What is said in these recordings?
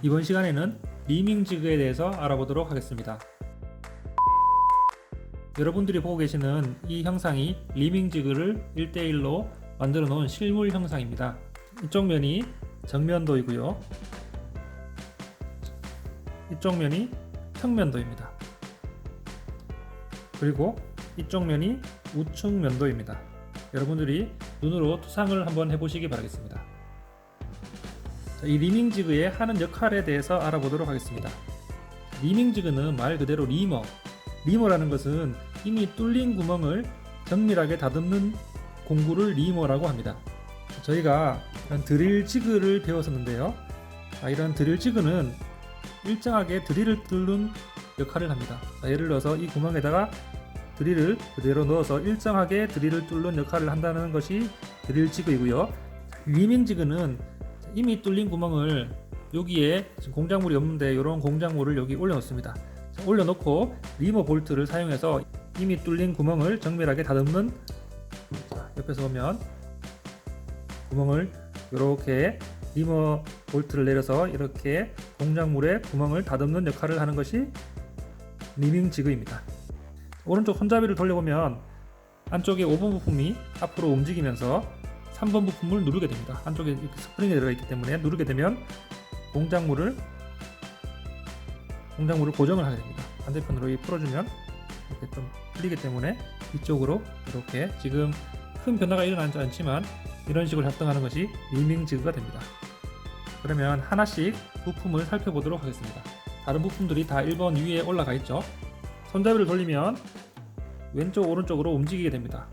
이번 시간에는 리밍 지그에 대해서 알아보도록 하겠습니다. 여러분들이 보고 계시는 이 형상이 리밍 지그를 1대1로 만들어 놓은 실물 형상입니다. 이쪽 면이 정면도이고요. 이쪽 면이 측면도입니다. 그리고 이쪽 면이 우측 면도입니다. 여러분들이 눈으로 투상을 한번 해보시기 바라겠습니다. 이 리밍 지그의 하는 역할에 대해서 알아보도록 하겠습니다. 리밍 지그는 말 그대로 리머라는 것은 이미 뚫린 구멍을 정밀하게 다듬는 공구를 리머라고 합니다. 저희가 드릴 지그를 배웠었는데요. 이런 드릴 지그는 일정하게 드릴을 뚫는 역할을 합니다. 예를 들어서 이 구멍에다가 드릴을 그대로 넣어서 일정하게 드릴을 뚫는 역할을 한다는 것이 드릴 지그이고요. 리밍 지그는 이미 뚫린 구멍을 여기에 공작물이 없는데 이런 공작물을 여기 올려놓습니다. 올려놓고 리머 볼트를 사용해서 이미 뚫린 구멍을 정밀하게 다듬는, 옆에서 보면 구멍을 이렇게 리머 볼트를 내려서 이렇게 공작물의 구멍을 다듬는 역할을 하는 것이 리밍 지그입니다. 오른쪽 손잡이를 돌려보면 안쪽에 5번 부품이 앞으로 움직이면서 3번 부품을 누르게 됩니다. 안쪽에 이렇게 스프링이 들어가 있기 때문에 누르게 되면 공작물을 고정을 하게 됩니다. 반대편으로 풀어주면 이렇게 좀 풀리기 때문에 이쪽으로 이렇게 지금 큰 변화가 일어나지 않지만 이런 식으로 작동하는 것이 리밍 지그가 됩니다. 그러면 하나씩 부품을 살펴보도록 하겠습니다. 다른 부품들이 다 1번 위에 올라가 있죠. 손잡이를 돌리면 왼쪽 오른쪽으로 움직이게 됩니다.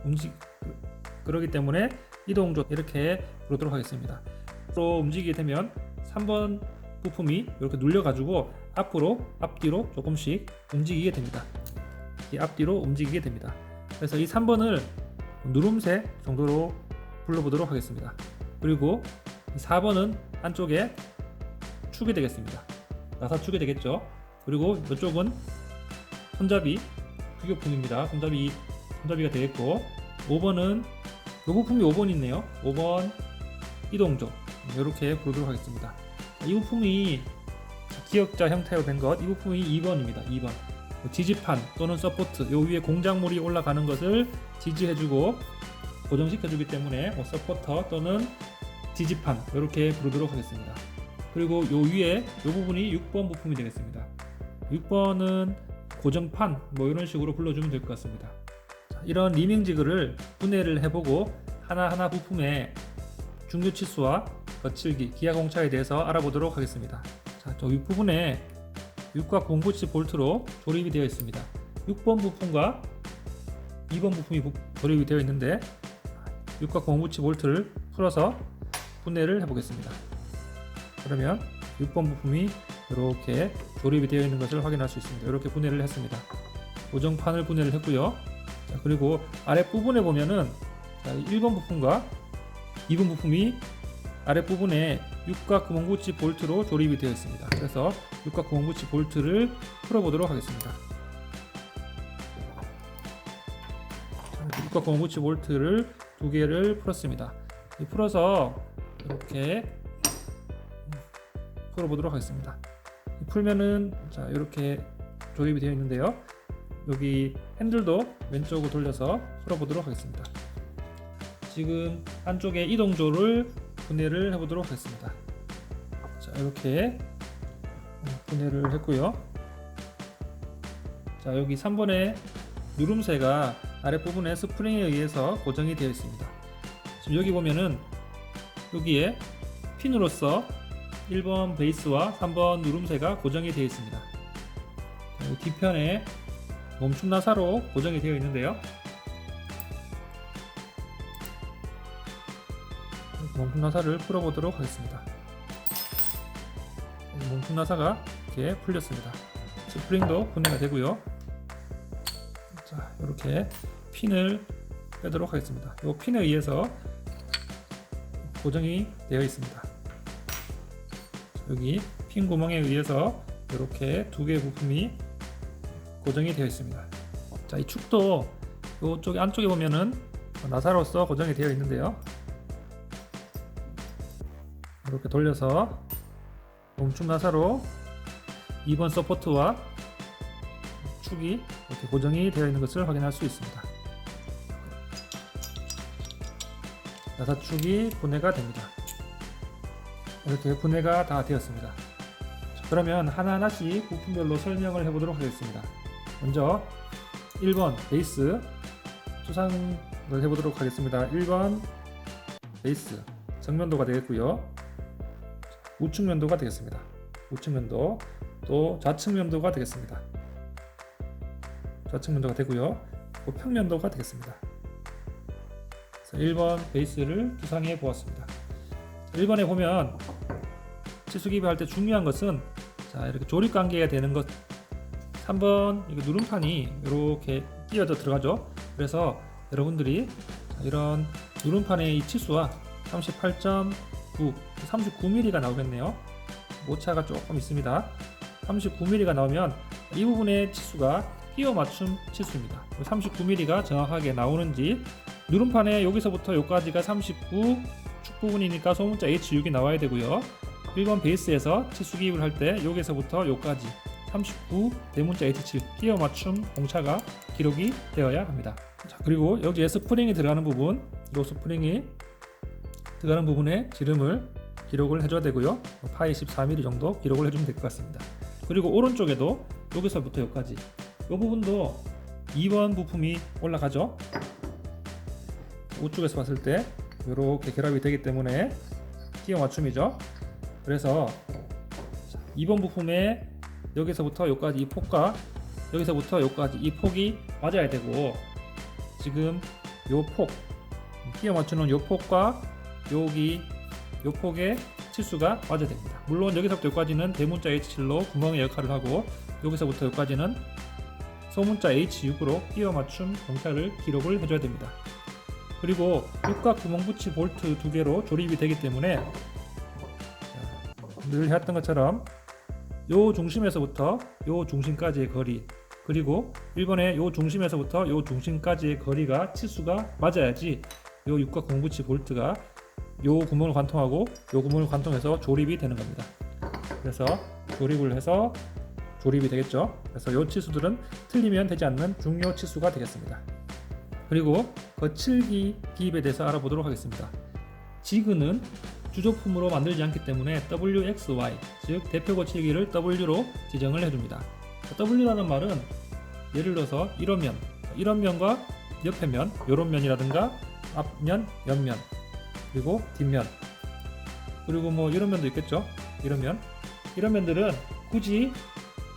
그러기 때문에 이동조 이렇게 부르도록 하겠습니다. 앞으로 움직이게 되면 3번 부품이 이렇게 눌려가지고 앞뒤로 조금씩 움직이게 됩니다. 이 앞뒤로 움직이게 됩니다. 그래서 이 3번을 누름새 정도로 불러보도록 하겠습니다. 그리고 이 4번은 안쪽에 축이 되겠습니다. 나사축이 되겠죠. 그리고 이쪽은 손잡이 규격품입니다. 손잡이가 되겠고, 5번은 이 부품이 5번 있네요. 5번 이동조 이렇게 부르도록 하겠습니다. 이 부품이 기역자 형태로 된 것, 이 부품이 2번입니다. 2번 지지판 또는 서포트, 요 위에 공작물이 올라가는 것을 지지해주고 고정시켜주기 때문에 서포터 또는 지지판 이렇게 부르도록 하겠습니다. 그리고 요 위에 요 부분이 6번 부품이 되겠습니다. 6번은 고정판 이런 식으로 불러주면 될 것 같습니다. 이런 리밍 지그를 분해를 해보고 하나하나 부품의 중류치수와 거칠기, 기하공차에 대해서 알아보도록 하겠습니다. 저 윗부분에 6과 09치 볼트로 조립이 되어 있습니다. 6번 부품과 2번 부품이 조립이 되어 있는데 6과 09치 볼트를 풀어서 분해를 해보겠습니다. 그러면 6번 부품이 이렇게 조립이 되어 있는 것을 확인할 수 있습니다. 이렇게 분해를 했습니다. 고정판을 분해를 했고요. 그리고 아랫부분에 보면은 1번 부품과 2번 부품이 아랫부분에 6각 09치 볼트로 조립이 되어 있습니다. 그래서 6각 09치 볼트를 풀어보도록 하겠습니다. 6각 09치 볼트를 2개를 풀었습니다. 풀어서 이렇게 풀어보도록 하겠습니다. 풀면은 이렇게 조립이 되어 있는데요. 여기 핸들도 왼쪽으로 돌려서 풀어보도록 하겠습니다. 지금 안쪽에 이동조를 분해를 해보도록 하겠습니다. 이렇게 분해를 했고요. 여기 3번의 누름새가 아랫부분에 스프링에 의해서 고정이 되어 있습니다. 지금 여기 보면은 여기에 핀으로서 1번 베이스와 3번 누름새가 고정이 되어 있습니다. 뒤편에 멈춤 나사로 고정이 되어 있는데요. 멈춤 나사를 풀어보도록 하겠습니다. 멈춤 나사가 이렇게 풀렸습니다. 스프링도 분해가 되고요. 이렇게 핀을 빼도록 하겠습니다. 이 핀에 의해서 고정이 되어 있습니다. 여기 핀 구멍에 의해서 이렇게 두 개의 부품이 고정이 되어 있습니다. 이 축도 이쪽 안쪽에 보면은 나사로서 고정이 되어 있는데요. 이렇게 돌려서 멈춤 나사로 2번 서포트와 축이 이렇게 고정이 되어 있는 것을 확인할 수 있습니다. 나사축이 분해가 됩니다. 이렇게 분해가 다 되었습니다. 자, 그러면 하나하나씩 부품별로 설명을 해보도록 하겠습니다. 먼저 1번 베이스 투상을 해보도록 하겠습니다. 1번 베이스 정면도가 되겠고요. 우측면도가 되겠습니다. 우측면도 또 좌측면도가 되겠습니다. 좌측면도가 되고요. 또 평면도가 되겠습니다. 1번 베이스를 투상해 보았습니다. 1번에 보면 치수 기입할 때 중요한 것은 자, 이렇게 조립 관계가 되는 것. 3번 누름판이 이렇게 끼어져 들어가죠. 그래서 여러분들이 이런 누름판의 이 치수와 38.9, 39mm가 나오겠네요. 오차가 조금 있습니다. 39mm가 나오면 이 부분의 치수가 끼워 맞춤 치수입니다. 39mm가 정확하게 나오는지, 누름판에 여기서부터 여기까지가 39 축 부분이니까 소문자 H6이 나와야 되고요. 1번 베이스에서 치수 기입을 할 때 여기서부터 여기까지 39 대문자 H7 끼워 맞춤 공차가 기록이 되어야 합니다. 자, 그리고 여기에 스프링이 들어가는 부분, 이 스프링이 들어가는 부분에 지름을 기록을 해줘야 되고요. 파이 14mm 정도 기록을 해주면 될 것 같습니다. 그리고 오른쪽에도 여기서부터 여기까지 이 부분도 2번 부품이 올라가죠. 우측에서 봤을 때 이렇게 결합이 되기 때문에 끼워 맞춤이죠. 그래서 2번 부품에 여기서부터 여기까지 이 폭과 여기서부터 여기까지 이 폭이 맞아야 되고, 지금 요 폭 끼워 맞추는 요 폭과 여기 요 폭의 치수가 맞아야 됩니다. 물론 여기서부터 여기까지는 대문자 H7로 구멍의 역할을 하고, 여기서부터 여기까지는 소문자 H6으로 끼워 맞춤 공차를 기록을 해줘야 됩니다. 그리고 육각 구멍 붙이 볼트 2개로 조립이 되기 때문에 늘 해왔던 것처럼 요 중심에서부터 요 중심까지의 거리, 그리고 1번의 요 중심에서부터 요 중심까지의 거리가 치수가 맞아야지 요 육각 구멍 붙이 볼트가 요 구멍을 관통하고 요 구멍을 관통해서 조립이 되는 겁니다. 그래서 조립을 해서 조립이 되겠죠. 그래서 요 치수들은 틀리면 되지 않는 중요 치수가 되겠습니다. 그리고 거칠기 기입에 대해서 알아보도록 하겠습니다. 지그는 주조품으로 만들지 않기 때문에 WXY, 즉 대표 거칠기를 W로 지정을 해줍니다. W라는 말은 예를 들어서 이런 면과 옆에 면, 요런 면이라든가 앞면, 옆면, 그리고 뒷면, 그리고 뭐 이런 면도 있겠죠. 이런 면들은 굳이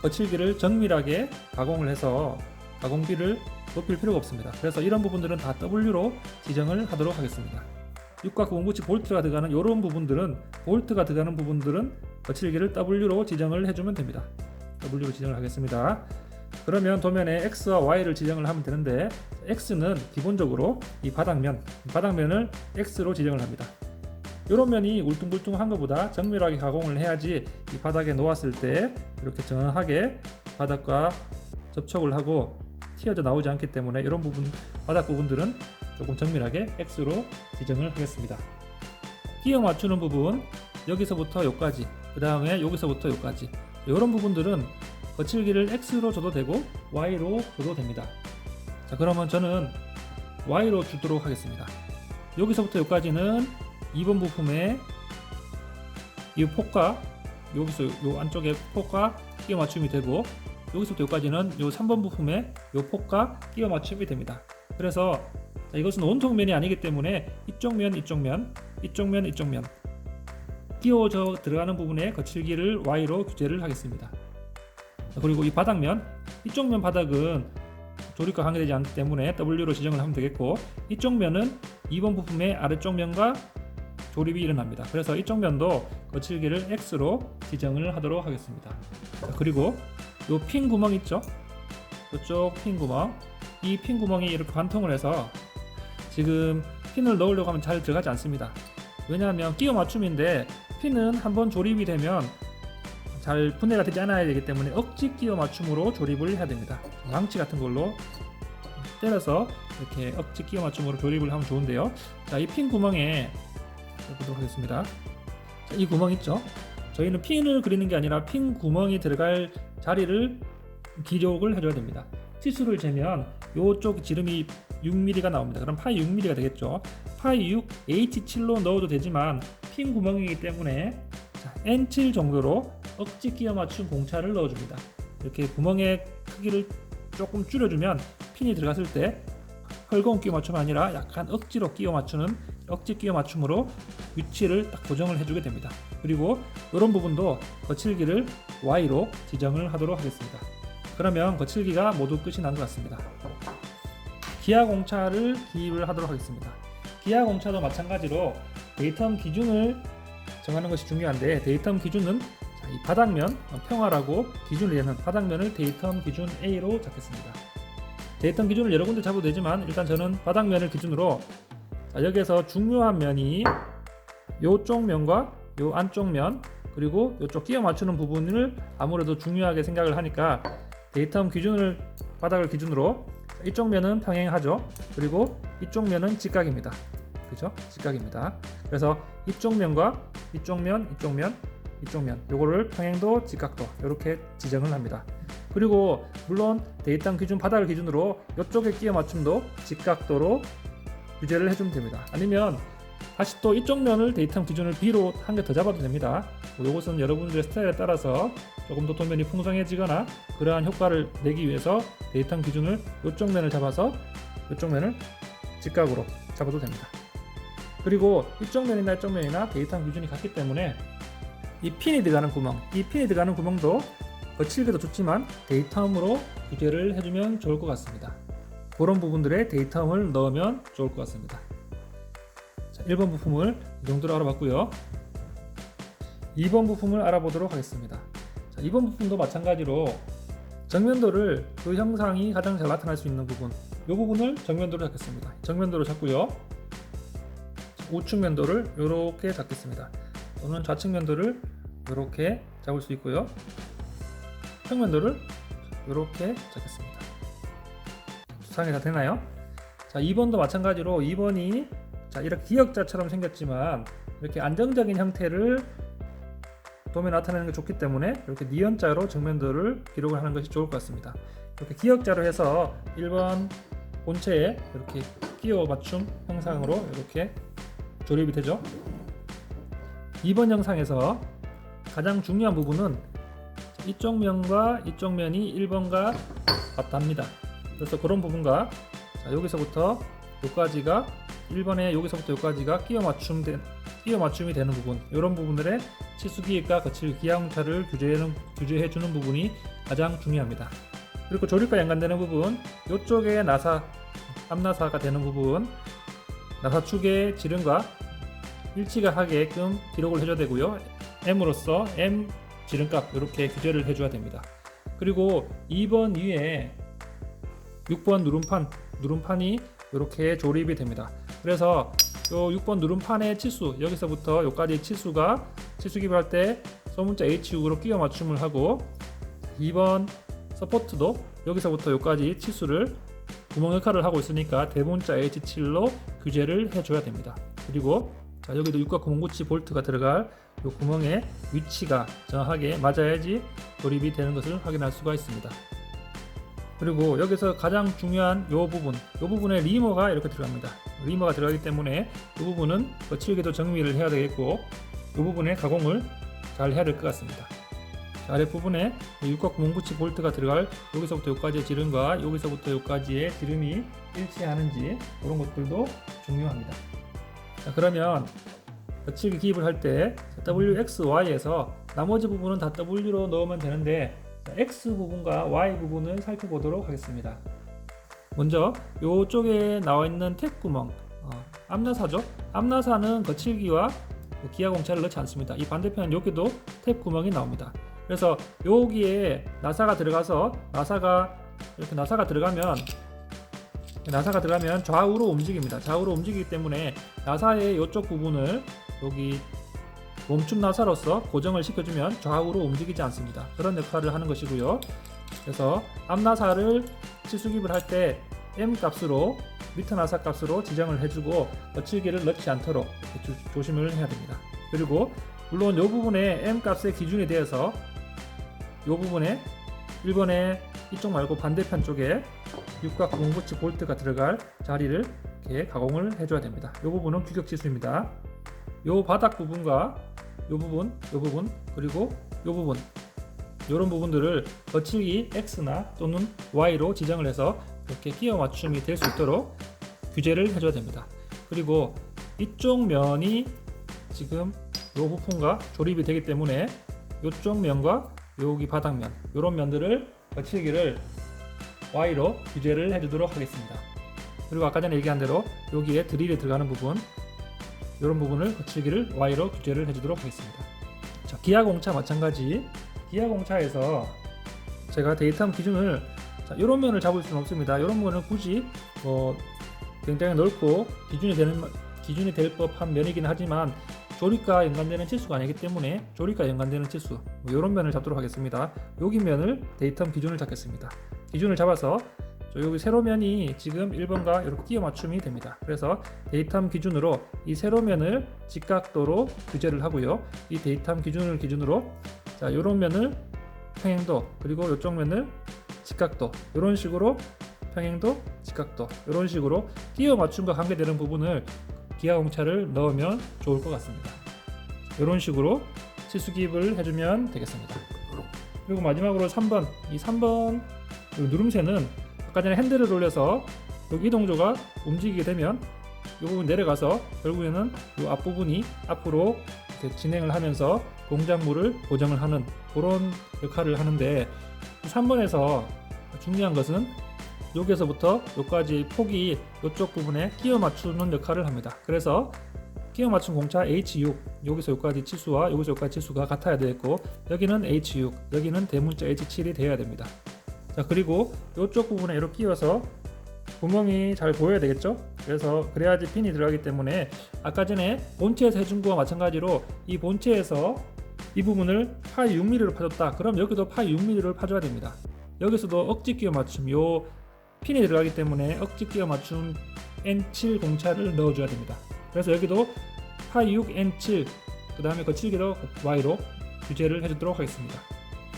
거칠기를 정밀하게 가공을 해서 가공비를 높일 필요가 없습니다. 그래서 이런 부분들은 다 W로 지정을 하도록 하겠습니다. 육각 구멍 붙이 볼트가 들어가는 이런 부분들은, 볼트가 들어가는 부분들은 거칠기를 W로 지정을 해주면 됩니다. W로 지정을 하겠습니다. 그러면 도면에 X와 Y를 지정을 하면 되는데, X는 기본적으로 이 바닥면을 X로 지정을 합니다. 이런 면이 울퉁불퉁한 것보다 정밀하게 가공을 해야지 이 바닥에 놓았을 때 이렇게 정확하게 바닥과 접촉을 하고 튀어져 나오지 않기 때문에 이런 부분, 바닥 부분들은 조금 정밀하게 X로 지정을 하겠습니다. 끼워 맞추는 부분, 여기서부터 여기까지, 그 다음에 여기서부터 여기까지, 이런 부분들은 거칠기를 X로 줘도 되고 Y로 줘도 됩니다. 자, 그러면 저는 Y로 주도록 하겠습니다. 여기서부터 여기까지는 2번 부품에 이 폭과 여기서 요 안쪽에 폭과 끼워 맞춤이 되고, 여기서부터 여기까지는 요 3번 부품에 요 폭과 끼워 맞춤이 됩니다. 그래서 자, 이것은 원통면이 아니기 때문에 이쪽 면, 끼워져 들어가는 부분에 거칠기를 Y로 규제를 하겠습니다. 그리고 이 바닥면, 이쪽 면 바닥은 조립과 관계되지 않기 때문에 W로 지정을 하면 되겠고, 이쪽 면은 2번 부품의 아래쪽 면과 조립이 일어납니다. 그래서 이쪽 면도 거칠기를 X로 지정을 하도록 하겠습니다. 자, 그리고 요 핀 구멍 있죠? 이쪽 핀 구멍, 이 핀 구멍이 이렇게 관통을 해서 지금 핀을 넣으려고 하면 잘 들어가지 않습니다. 왜냐하면 끼워 맞춤인데 핀은 한번 조립이 되면 잘 분해가 되지 않아야 되기 때문에 억지 끼워 맞춤으로 조립을 해야 됩니다. 망치 같은 걸로 때려서 이렇게 억지 끼워 맞춤으로 조립을 하면 좋은데요. 자, 이 핀 구멍에 보도록 하겠습니다. 자, 이 구멍 있죠? 저희는 핀을 그리는 게 아니라 핀 구멍이 들어갈 자리를 기록을 해줘야 됩니다. 치수를 재면 이쪽 지름이 6mm가 나옵니다. 그럼 파이 6mm가 되겠죠. 파이 6 H7로 넣어도 되지만 핀 구멍이기 때문에 N7 정도로 억지 끼워 맞춘 공차를 넣어줍니다. 이렇게 구멍의 크기를 조금 줄여주면 핀이 들어갔을 때 헐거운 끼워 맞춤이 아니라 약간 억지로 끼워 맞추는 억지 끼워 맞춤으로 위치를 딱 고정을 해주게 됩니다. 그리고 이런 부분도 거칠기를 Y로 지정을 하도록 하겠습니다. 그러면 거칠기가 모두 끝이 난 것 같습니다. 기하 공차를 기입을 하도록 하겠습니다. 기하 공차도 마찬가지로 데이텀 기준을 정하는 것이 중요한데, 데이텀 기준은 이 바닥면 평화라고 기준을 얘는 바닥면을 데이텀 기준 A로 잡겠습니다. 데이텀 기준을 여러 군데 잡아도 되지만 일단 저는 바닥면을 기준으로 여기에서 중요한 면이 요쪽 면과 요 안쪽 면 그리고 요쪽 끼워 맞추는 부분을 아무래도 중요하게 생각을 하니까 데이텀 기준을 바닥을 기준으로 이쪽 면은 평행하죠. 그리고 이쪽 면은 직각입니다. 그죠? 직각입니다. 그래서 이쪽 면과 이쪽 면, 이쪽 면, 이쪽 면 요거를 평행도 직각도 이렇게 지정을 합니다. 그리고 물론 데이텀 기준 바닥을 기준으로 이쪽에 끼워 맞춤도 직각도로 규제를 해주면 됩니다. 아니면 다시 또 이쪽 면을 데이텀 기준을 B로 한 개 더 잡아도 됩니다. 이것은 여러분들의 스타일에 따라서 조금 더 도면이 풍성해지거나 그러한 효과를 내기 위해서 데이텀 기준을 이쪽 면을 잡아서 이쪽 면을 직각으로 잡아도 됩니다. 그리고 이쪽 면이나 이쪽 면이나 데이텀 기준이 같기 때문에 이 핀이 들어가는 구멍, 이 핀이 들어가는 구멍도 거칠게도 좋지만 데이텀으로 규제를 해주면 좋을 것 같습니다. 그런 부분들에 데이텀을 넣으면 좋을 것 같습니다. 자, 1번 부품을 이 정도로 알아봤고요. 2번 부품을 알아보도록 하겠습니다. 자, 2번 부품도 마찬가지로 정면도를 그 형상이 가장 잘 나타날 수 있는 부분, 이 부분을 정면도로 잡겠습니다. 정면도로 잡고요. 우측 면도를 이렇게 잡겠습니다. 또는 좌측 면도를 이렇게 잡을 수 있고요. 평면도를 이렇게 잡겠습니다. 수상이 다 되나요? 자, 2번도 마찬가지로 2번이 자, 이렇게 기역자처럼 생겼지만 이렇게 안정적인 형태를 도면에 나타내는 게 좋기 때문에 이렇게 니은자로 정면도를 기록을 하는 것이 좋을 것 같습니다. 이렇게 기역자로 해서 1번 본체에 이렇게 끼워 맞춤 형상으로 이렇게 조립이 되죠. 2번 영상에서 가장 중요한 부분은 이쪽 면과 이쪽 면이 1번과 같답니다. 그래서 그런 부분과 자, 여기서부터 여기까지가 1번에 여기서부터 여기까지가 끼워 맞춤이 되는 부분, 이런 부분들의 치수기획과 거칠 기하공차를 규제해 주는 부분이 가장 중요합니다. 그리고 조립과 연관되는 부분, 이쪽에 나사, 앞나사가 되는 부분, 나사축의 지름과 일치가 하게끔 기록을 해줘야 되고요. M으로서 M 지름값 이렇게 규제를 해줘야 됩니다. 그리고 2번 위에 6번 누름판이 이렇게 조립이 됩니다. 그래서 요 6번 누름판의 치수, 여기서부터 여기까지 치수가 치수 기입할 때 소문자 H6으로 끼워 맞춤을 하고, 2번 서포트도 여기서부터 여기까지 치수를 구멍 역할을 하고 있으니까 대문자 H7로 규제를 해줘야 됩니다. 그리고 자, 여기도 6과909 볼트가 들어갈 이 구멍의 위치가 정확하게 맞아야지 조립이 되는 것을 확인할 수가 있습니다. 그리고 여기서 가장 중요한 이 부분에 리머가 이렇게 들어갑니다. 리머가 들어가기 때문에 이 부분은 거칠게도 정밀을 해야 되겠고, 이 부분에 가공을 잘 해야 될 것 같습니다. 아랫부분에 6과909 볼트가 들어갈 여기서부터 여기까지의 지름과 여기서부터 여기까지의 지름이 일치하는지 이런 것들도 중요합니다. 자, 그러면 거칠기 기입을 할 때 WX, Y에서 나머지 부분은 다 W로 넣으면 되는데, X 부분과 Y 부분을 살펴보도록 하겠습니다. 먼저 이쪽에 나와 있는 탭 구멍, 앞나사죠. 앞나사는 거칠기와 기하공차를 넣지 않습니다. 이 반대편 여기도 탭 구멍이 나옵니다. 그래서 여기에 나사가 들어가서 나사가 들어가면 좌우로 움직입니다. 좌우로 움직이기 때문에 나사의 이쪽 부분을 여기 멈춤 나사로서 고정을 시켜주면 좌우로 움직이지 않습니다. 그런 역할을 하는 것이고요. 그래서 앞나사를 치수기입을 할 때 M 값으로 미터 나사 값으로 지정을 해주고 거칠기를 넣지 않도록 조심을 해야 됩니다. 그리고 물론 이 부분에 M 값의 기준에 대해서 이 부분에 1번에 이쪽 말고 반대편 쪽에 육각 구멍붙이 볼트가 들어갈 자리를 이렇게 가공을 해줘야 됩니다. 이 부분은 규격지수입니다. 이 바닥 부분과 이 부분, 그리고 이 부분, 이런 부분들을 거칠기 X나 또는 Y로 지정을 해서 이렇게 끼워 맞춤이 될 수 있도록 규제를 해줘야 됩니다. 그리고 이쪽 면이 지금 이 부품과 조립이 되기 때문에 이쪽 면과 여기 바닥면, 이런 면들을 거칠기를 Y로 규제를 해주도록 하겠습니다. 그리고 아까 전에 얘기한 대로 여기에 드릴이 들어가는 부분, 이런 부분을 거칠기를 Y로 규제를 해주도록 하겠습니다. 자, 기아공차 마찬가지. 기아공차에서 제가 데이터 기준을 이런 면을 잡을 수는 없습니다. 이런 면은 굳이 굉장히 넓고 기준이 될 법한 면이긴 하지만 조립과 연관되는 치수가 아니기 때문에 조립과 연관되는 치수 이런 면을 잡도록 하겠습니다. 여기 면을 데이터 기준을 잡겠습니다. 기준을 잡아서 여기 세로면이 지금 1번과 이렇게 끼워 맞춤이 됩니다. 그래서 데이터 기준으로 이 세로면을 직각도로 규제를 하고요. 이 데이터 기준을 기준으로 자, 이런 면을 평행도, 그리고 이쪽 면을 직각도, 이런 식으로 평행도, 직각도, 이런 식으로 끼워 맞춤과 관계되는 부분을 기아공차를 넣으면 좋을 것 같습니다. 이런 식으로 치수 기입을 해주면 되겠습니다. 그리고 마지막으로 3번, 이 3번 누름새는 아까 전에 핸들을 돌려서 여기 이동조가 움직이게 되면 이 부분 내려가서 결국에는 이 앞부분이 앞으로 이렇게 진행을 하면서 공작물을 고정을 하는 그런 역할을 하는데 3번에서 중요한 것은 여기서부터 여기까지 폭이 이쪽 부분에 끼워 맞추는 역할을 합니다. 그래서 끼워 맞춘 공차 H6 여기서 여기까지 치수와 여기서 여기까지 치수가 같아야 되겠고 여기는 H6 여기는 대문자 H7이 되어야 됩니다. 자, 그리고 이쪽 부분에 이렇게 끼워서 구멍이 잘 보여야 되겠죠? 그래서 그래야지 핀이 들어가기 때문에 아까 전에 본체에서 해준 거와 마찬가지로 이 본체에서 이 부분을 파이 6mm로 파줬다. 그럼 여기도 파이 6mm를 파줘야 됩니다. 여기서도 억지 끼워 맞춤 요 핀이 들어가기 때문에 억지 끼워 맞춤 N7 공차를 넣어줘야 됩니다. 그래서 여기도 파이 6 N7 그 다음에 거칠기로 Y로 규제를 해주도록 하겠습니다.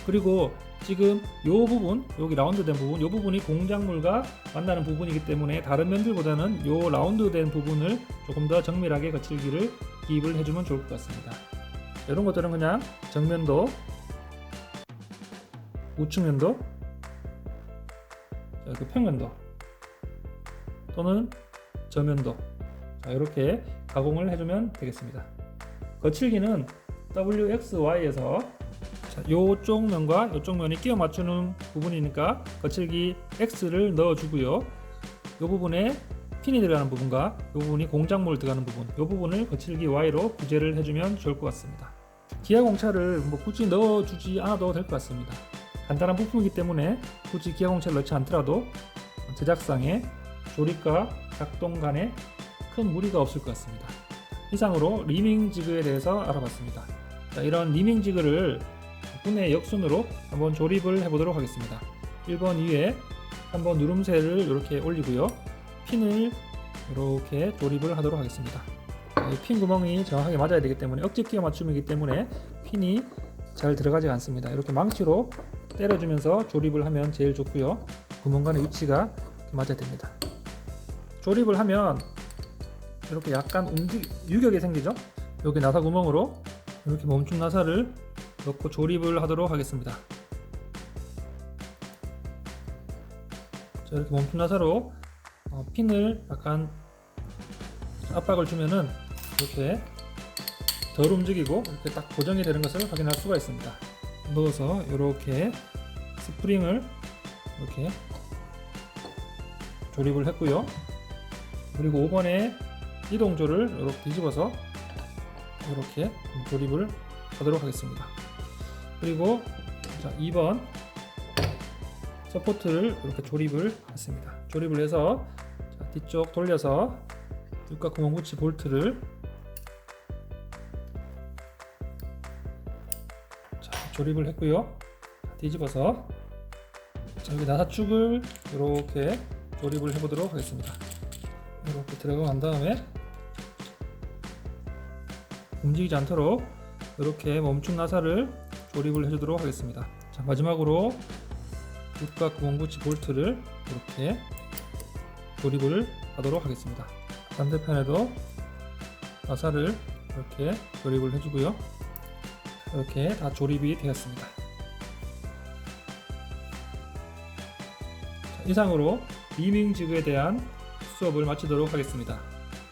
그리고 지금 요 부분, 여기 라운드 된 부분, 요 부분이 공작물과 만나는 부분이기 때문에 다른 면들보다는 요 라운드 된 부분을 조금 더 정밀하게 거칠기를 기입을 해주면 좋을 것 같습니다. 이런 것들은 그냥 정면도, 우측면도, 이렇게 평면도 또는 저면도 이렇게 가공을 해주면 되겠습니다. 거칠기는 WXY에서 이쪽 면과 이쪽 면이 끼워 맞추는 부분이니까 거칠기 X를 넣어주고요. 이 부분에 핀이 들어가는 부분과 이 부분이 공작물 들어가는 부분, 이 부분을 거칠기 Y로 구제를 해주면 좋을 것 같습니다. 기아공차를 굳이 넣어주지 않아도 될 것 같습니다. 간단한 부품이기 때문에 굳이 기아공차를 넣지 않더라도 제작상에 조립과 작동 간에 큰 무리가 없을 것 같습니다. 이상으로 리밍 지그에 대해서 알아봤습니다. 자, 이런 리밍 지그를 분해 역순으로 한번 조립을 해보도록 하겠습니다. 1번 위에 한번 누름새를 이렇게 올리고요. 핀을 이렇게 조립을 하도록 하겠습니다. 핀 구멍이 정확하게 맞아야 되기 때문에 억지 끼워 맞춤이기 때문에 핀이 잘 들어가지 않습니다. 이렇게 망치로 때려주면서 조립을 하면 제일 좋고요. 구멍 간의 위치가 맞아야 됩니다. 조립을 하면 이렇게 약간 유격이 생기죠. 여기 나사 구멍으로 이렇게 멈춘 나사를 넣고 조립을 하도록 하겠습니다. 자, 이렇게 멈춘 나사로 핀을 약간 압박을 주면은 이렇게 덜 움직이고 이렇게 딱 고정이 되는 것을 확인할 수가 있습니다. 넣어서 이렇게 스프링을 이렇게 조립을 했고요. 그리고 5번에 이동조를 이렇게 뒤집어서 이렇게 조립을 하도록 하겠습니다. 그리고 자, 2번 서포트를 이렇게 조립을 했습니다. 조립을 해서 자, 뒤쪽 돌려서 육각 구멍붙이 볼트를 자, 조립을 했고요. 뒤집어서 자, 여기 나사축을 이렇게 조립을 해보도록 하겠습니다. 이렇게 들어간 다음에 움직이지 않도록 이렇게 멈춤 나사를 조립을 해주도록 하겠습니다. 자, 마지막으로 육각 구멍붙이 볼트를 이렇게 조립을 하도록 하겠습니다. 반대편에도 나사를 이렇게 조립을 해주고요. 이렇게 다 조립이 되었습니다. 자, 이상으로 리밍 지그에 대한 수업을 마치도록 하겠습니다.